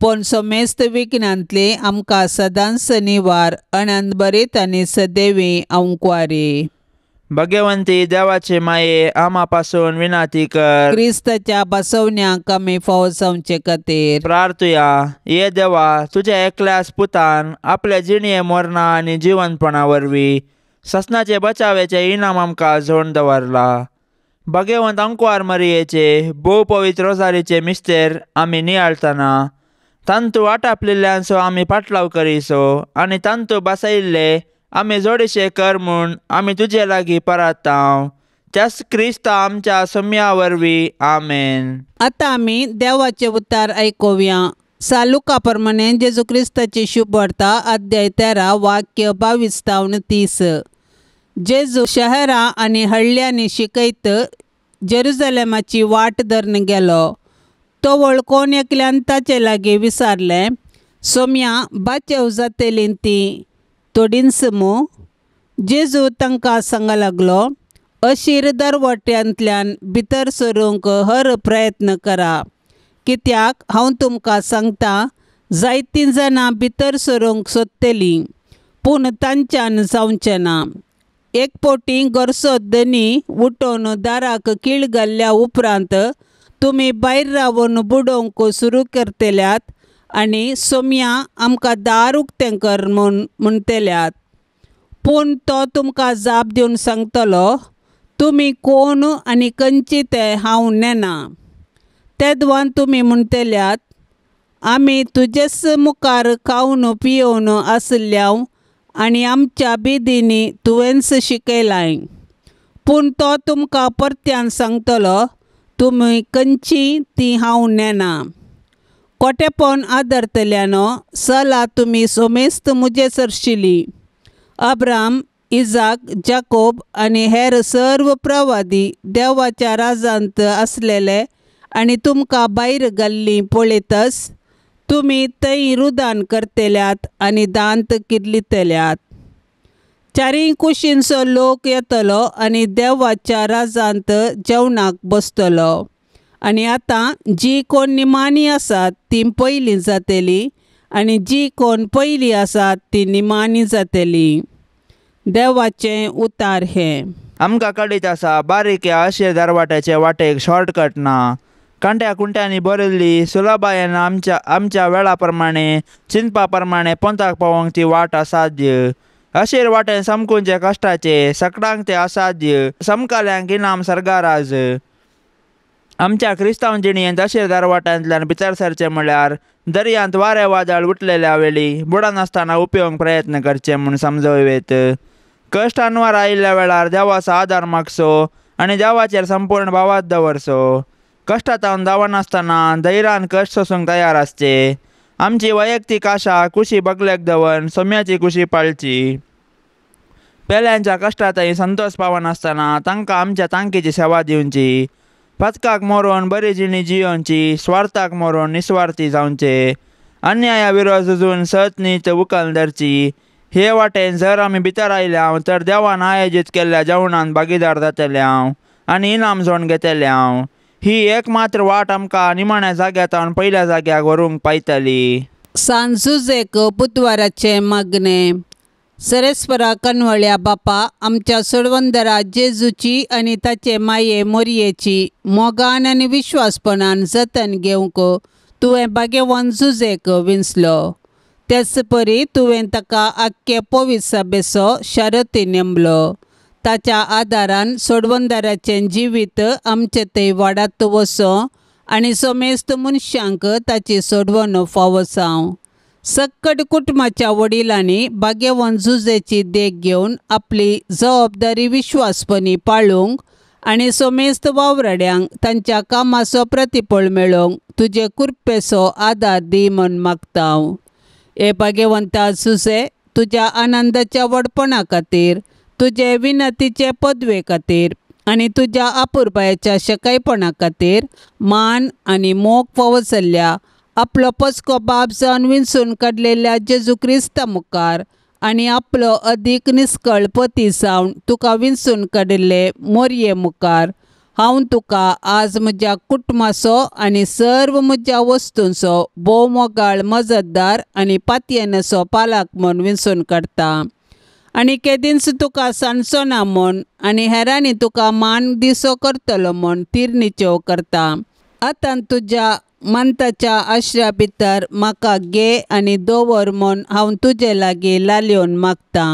पण समेस्त विघ्नांतले आमकां सदांच निवार अनंत बरीत आनी सदैवी अंकुवारी. भाग्यवंती देवाचे माये आम्हापासून विनंती कर. क्रिस्ताच्या बसवण्याक आमी फावो जावचे खातीर प्रार्थुया. ये देवा तुझ्या एकल्याच पुतान आपल्या जिणये मरणा आनी जिवंतपणा वरवीं ससनाचे बचावेचे इनाम आमकां जोडून दवरला. भाग्यवंत अंकुवार मरियेचे भोव पवित्र रोजारीचे मिस्तेर आमी नियाळतना तांतू आटापलेल्यांचो आमी पाटलाव करिसो आनी तांतू बसयिल्ले आमी जोडीशे कर म्हूण आमी तुजे लागीं परताव. त्याच क्रिस्त आमच्या सोम्या वरवीं आमेन. आतां आमी देवाचे उतार आयकुया. सालुका प्रमाणे जेजू क्रिस्ताची शुभ वार्ता अध्याय 13 वाक्य 22 तावन 30. जेजू शहरां आनी हळ्यांनी शिकयत जेरुसलेमाची वाट धरून गेलो. तो वळखोन एकल्यान ताचे लागीं विचारलें, सोम्या बाचेव जातली ती तोडींस मू? जेजू तांकां सांगूंक लागलो, अशीर दरवट्यांतल्यान भितर सरूंक हर प्रयत्न करा, कित्याक हांव तुमकां सांगतां जायतीं जाणां भितर सरूंक सोदतलीं पूण तांच्यान जावचें ना. एक पोटी गोरसो धनी उठोवन दाराक कीळ घाल्ल्या उपरांत तुमी भायर रावन बुडोवंक सुरू करतल्यात आनी सोम्या आमकां दार उक्तें कर म्हणटल्यात. पूण तो तुमकां जाप दिवन सांगतलो, तुमी कोण आनी खंयची ते हांव नेना. तेदवान तुमी म्हणटल्यात, आमी तुजेच मुखार खावन पियोवन आसल्याव आनी आमच्या बिदींनी तुवेंच शिकयलाय. पूण तो तुमकां परत्यान सांगतलो, तुमी खंयची ती हांव नेना. खोटेपण आदरतल्यानो सला तुमी सोमेस्त मुजे सरशिली. अब्राम, इजाक, जाकोब आनी हेर सर्व प्रवादी देवाच्या राजांत आसलेले आनी तुमकां भायर घाल्लीं पळयतच तुमी थंय रुदान करतल्यात आनी दांत किर्लितल्यात. चारीय कुशींचो लोक येतलो आनी देवाच्या राजांत जेवणाक बसतलो. आनी आतां जी कोण निमाणी आसात ती पयलीं जातली आनी जी कोण पयलीं आसात ती निमाणी जातली. देवाचें उतार हें. आमकां कळीत आसा बारीक ह्या अशेर दरवाट्याचे वाटेक शॉर्टकट ना. कांट्या कुंट्यांनी भरिल्ली सुलभायेन आमच्या वेळा प्रमाणे चिंतपा प्रमाणे पंथाक पावोंक ती वाट असाध्य. अशेर वाटेन समकुंचे कश्टाचे सगळ्यांक ते असाध्य, समकाल्यांक इनाम सर्गाराज. आमच्या क्रिस्तांव जिणयेंत अशेर दरवाट्यांतल्यान भितर सरचें म्हळ्यार दर्यांत वारें वादळ उठलेल्या वेळी बुडानासतना उपयोग प्रयत्न करचे म्हूण समजवेत. कश्ट अनवर आयिल्ल्या वेळार देवाचो आदार मागचो आनी देवाचेर संपूर्ण भावात दवरचो. कश्टांत दावनासतना धैर्यान कश्ट सोसूंक तयार आसचे. आमची वैयक्तीक आशा कुशी बगलेक दवरून सोम्याची कुशी पाळची. पेल्यांच्या कश्टांतय संतोष पावनासतना तांकां आमच्या तांकीची सेवा दिवची. पथकाक मोरून बरी जिणी जियोवची, स्वार्थाक मोरून निस्वार्थी जावचे. अन्याया विरोध झुजून सतनीत उखल धरची. हे वाटेन जर आमी भितर आयल्याव तर देवान आयोजीत केल्ल्या जेवणांत भागीदार जातल्याव आनी इनाम जोडून घेतल्याव. ही एकमात्र वाट आमकां निमाण्या जाग्यातावन पयल्या जाग्याक व्हरूंक पायतली. सांजुजेक बुधवाराचे मागणे. सरेस्परा कनवळ्या बापा, आमच्या सोडवंदरा जेजूची आनी ताचे माये मोरयेची मोगान आनी विश्वासपणान जतन घेवंक तुवें भाग्यवान जुजेक विंचलो. तेच परी तुवें ताका आख्खे पवित्र सभेचो शारती नेमलो. ताच्या आदारान सोडवंदाराचें जिवीत आमचे थंय वाडत वचो आनी सोमेस्त मनशांक ताची सोडवण फावो जावं. सक्कट कुटुंबाच्या वडिलांनी भाग्यवन झुजेची देख घेवन आपली जबाबदारी विश्वासपणी पाळूंक आनी सोमेस्त वावराड्यांक तांच्या कामाचो प्रतिफळ मेळोवंक तुजे कृपेचो आदार दी म्हूण मागता हांव. हे भाग्यवंता झुजे, तुज्या आनंदाच्या व्हडपणा खातीर, तुजे विनतीचे पदवे खातीर आनी तुज्या आपुरबायेच्या शकायपणा खातीर मान आनी मोग फावो जाल्ल्या आपलो पस्को बाप जावन विंचून काडलेल्या जेजू क्रिस्ता मुखार आनी आपलो अदीक निश्कळ पती जावन तुका विंचून काडिल्ले मोरये मुखार हांव तुका आज म्हज्या कुटुंबाचो आनी सर्व म्हज्या वस्तूंचो भोव मोगाळ मजतदार आनी पातयेनसो पालाक म्हूण विंचून काडटा. आनी केदींच तुका सांजचो ना म्हूण आनी हेरांनी तुका मान दिसो करतलो म्हूण तिरनिच्यो करता. आतां तुज्या मंताच्या आश्र्या भितर म्हाका घे आनी दवर म्हूण हांव तुजे लागीं लालयोन मागता.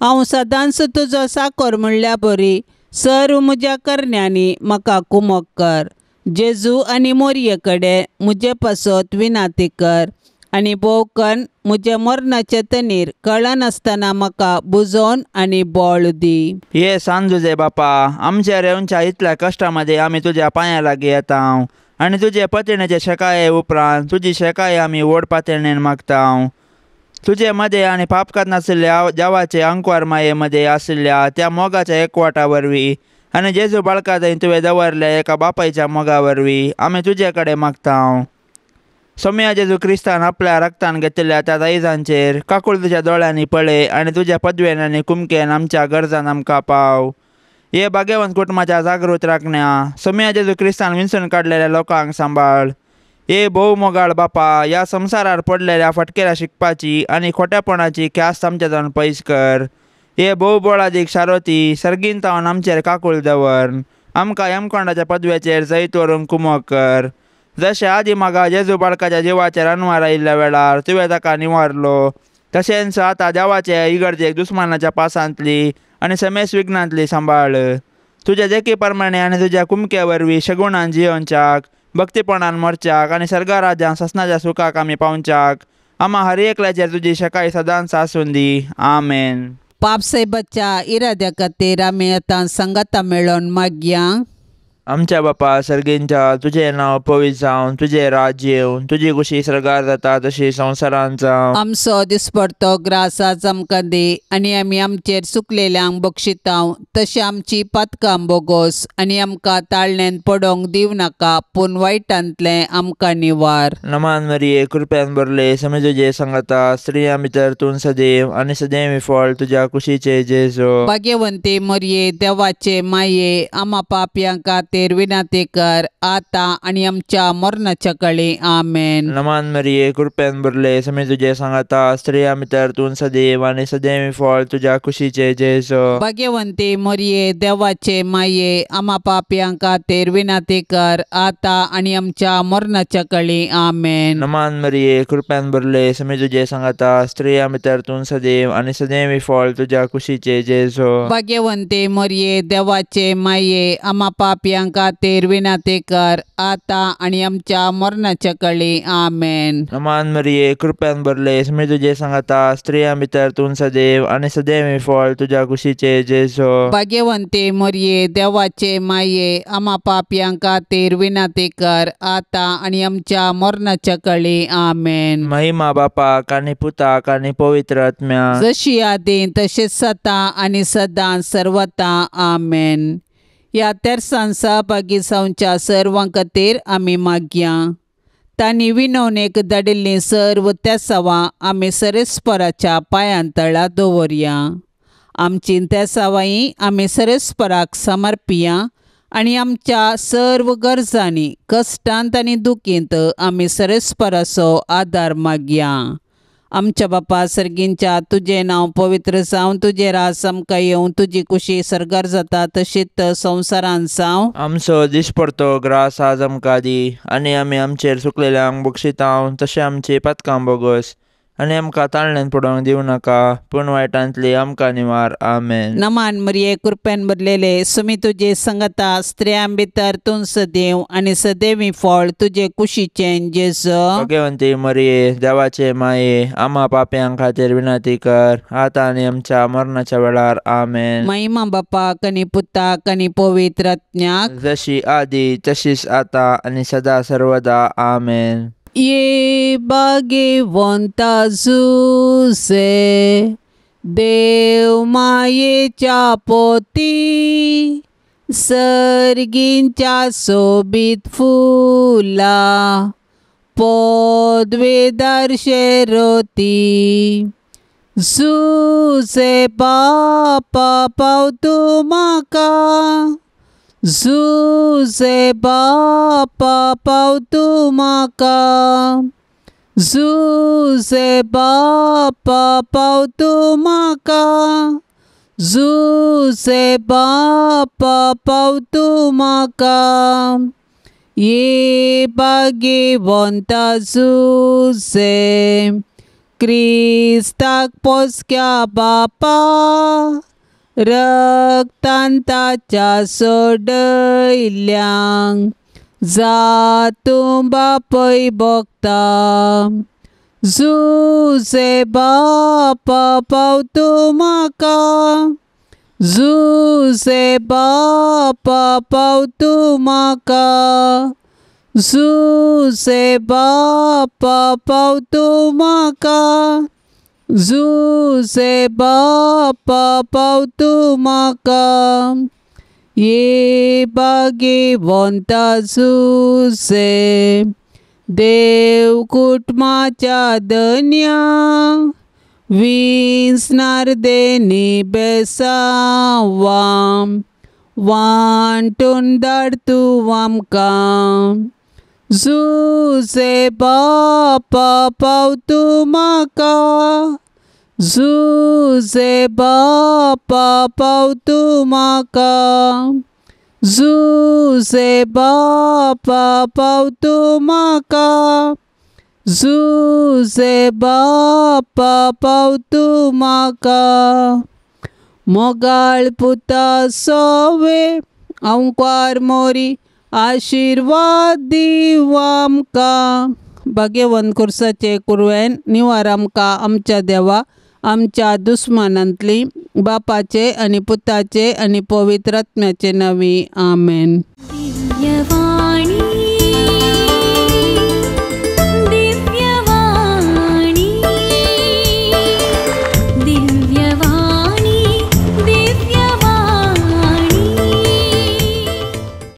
हांव सदांच तुजो साकोर म्हणल्या बरी सर्व म्हज्या करण्यांनी म्हाका कुमोग कर. जेजू आनी मोरये कडेन म्हजे पासत विनाती कर आनी भोवकन म्हजे मरणाचे तनीर कळनासतना म्हाका बुजोवन आनी बळ दी. ये सांजुजे बापा, आमच्या रेवच्या इतल्या कश्टामध्ये आमी तुज्या पांया लागीं येता आनी तुजे पतिणेचे शेकाये उपरांत तुजी शेकाय आमी व्हड पातळणेन मागता. तुजे मध्ये आनी पापकात नाशिल्ल्या देवाचे अंकवार माये मध्ये आशिल्ल्या त्या मोगाच्या एकवटा वरवीं आनी जेजू बाळका थंय तुवें दवरल्या एका बापायच्या मोगा वरवीं आमी तुजे कडेन मागता. सोम्या जेजू क्रिस्तान आपल्या रक्तान घेतिल्ल्या त्या दायजांचेर काकूळ तुज्या दोळ्यांनी पळय आनी तुज्या पदवेन आनी कुमकेन आमच्या गरजान आमकां पाव. हे भाग्यवंत कुटुंबाच्या जागृत राखण्या सोम्या जेजू क्रिस्तान विंचून काडलेल्या लोकांक सांबाळ. हे भोव मोगाळ बापा, ह्या संवसारार पडलेल्या फटकेऱ्या शिकपाची आनी खोटेपणाची ख्यास्त आमच्या जावन पयस कर. हे भोव बोळादीक शारोती सर्गीन तावन आमचेर काकूळ दवर. आमकां हेमखंडाच्या पदवेचेर जैत व्हरूंक कुमोग कर. जशें आदी मागा जेजू बाळकाच्या जिवाचेर अनवार आयिल्ल्या वेळार तुवें ताका निवारलो, तशेंच आतां देवाचे इगर्जेक दुस्मानाच्या पासांतली आनी समेस विघ्नांतली सांबाळ. तुज्या देखी प्रमाणे आनी तुज्या कुमके वरवीं शगुणान जियोनच्याक, भक्तीपणान मरच्याक आनी सर्गा राज्यान ससनाच्या सुखाक आमी पावच्याक आम्हा हर एकल्याचेर तुजी शकाय सदांच आसून दी. आमेन. पापसाहेबाच्या इराद्या खातीर आमी आतां संगता मेळोन मागया. आमच्या बापा सर्गेंच्या, तुझे नाव पवित्र जावन, तुझे राज्य येवन, तुझी कुशी सरकार जाता तशी संवसारांत जावं. आमचो दिसपडतो ग्रास आज आमकां दे आनी आमी आमचेर चुकलेल्यांक बक्षितांव, तशें आमची पातकां बोगोस आनी आमकां ताळणेन पडोवंक दिव नाका, पूण वायटांतलें आमकां निवार. नमान मरिये, कृपेन भरले, समे तुजे सांगता, स्त्रियां भितर तूं सदैव आनी सदैव फळ तुज्या कुशीचे जेजू. भाग्यवंते मरिये, देवाचे माये, आम्हा पापयांक खातीर विनाती कर, आतां आनी आमच्या मरणाच्या काळी. आमेन. नमान मरिये, कृपेन भरले, समे तुजे सांगता, स्त्रियां भितर तूं सदैव आनी सदैव फळ तुज्या कुशीचे जेजू. भाग्यवंते मरिये, देवाचे माये, आम्हा पापयांक खातीर विनाती कर, आतां आनी आमच्या मरणाच्या काळी. आमेन. नमान मरिये, कृपेन भरले, समे तुजे सांगता, स्त्रियां भितर तूं सदैव आनी सदैव फळ तुज्या कुशीचे जेजू. भाग्यवंते मरिये, देवाचे माये, आम्हा पापयांक खातीर विनाती कर, आतां आनी आमच्या मरणाच्या काळी. आमेन. नमान मरिये, कृपेन भरले, समे तुजे सांगता, स्त्रियां भितर तूं सदैव आनी सदैव फळ तुज्या कुशीचे जेजू. भाग्यवंते मरिये, देवाचे माये, आम्हा पापयांक खातीर विनाती कर, आतां आनी आमच्या मरणाच्या काळी. आमेन. महिमा बापाक आनी पुताक आनी पवित्र आत्म्या, जशी आदी तशेंच सता आनी सदां सर्वता. आमेन. ह्या तेर्सान सहभागी जावच्या सर्वां खातीर आमी मागया. तांणी विनवणेक धाडिल्लीं सर्व तेसावां आमी सरेस्पराच्या पांयां तळा दवरया. आमची तेसावांय आमी सरेस्पराक समर्पिया आनी आमच्या सर्व गरजांनी, कश्टांत आनी दुखींत आमी सरेस्पराचो आदार मागया. आमच्या बापा सर्गींच्या, तुजें नांव पवित्र जावं, तुजें रास आमकां येवं, तुजी कुशी सरगार जाता तशीच संवसारांत जावं. आमचो दिसपडतो ग्रास आज आमकां दी आनी आमी आमचेर चुकलेल्यांक बक्षितांव, तशें आमची पातकां बोगोस आनी आमकां ताळण्यान पडोवंक दिवं नाका, पूण वायटांतली आमकां निवार. आमेन. नमान मरिये कृपेन भरलेले सुमी तुजे संगता स्त्रियां भितर तूं सदैव आनी सदैवी फळ तुजे कुशीचें जेजू. भाग्यवंती मरिये, देवाचे माये, आम्हा पाप्यां खातीर विनंती कर, आतां आनी आमच्या मरणाच्या वेळार. आमेन. महिमा बापाक आनी पुताक आनी पवित्र आत्म्याक, जशी आदी तशीच आता आनी सदा सर्वदा. आमेन. ये भाग्यवंता जुसे देव मायेच्या पोती, सर्गींच्या सोबीत फुला पदवेदार शेरोती. जुसे बापा पावतू म्हाका, जुसे बापा पावतू म्हाका, जुसे बापा पावतू म्हाका, जुसे बापा पावतू म्हाका. ये भाग्यवंता जुसे क्रिस्ताक पोसक्या बापा, रक्तान ताच्या सोडयल्यांक जातूं बापय भोगता. जुसे बापा पावतू म्हाका, जुसे बापा पावतू म्हाका, जुसे बापा पावतू म्हाका, जुसे बापा पावतू म्हाका. ये भाग्यवंता जुसे देव कुटुंबाच्या धन्या, विसणार देनी बेसावां वांटून धाड तूं आमकां. जुसे बापा पावतू म्हाका, जुसे बापा पावतू म्हाका, जुसे बापा पावतू म्हाका, जुसे बापा पावतू म्हाका. मोगाळ पुता सोवे ओंकार मोरी आशिर्वाद दिव आमकां. भाग्यवंत खुर्साचे कुरवेन निवार आमकां आमच्या देवा आमच्या दुस्मनांतली, बापाचे आनी पुताचे आनी पवित्र आत्म्याचे नांवी. आमेन. दिव्यवाणी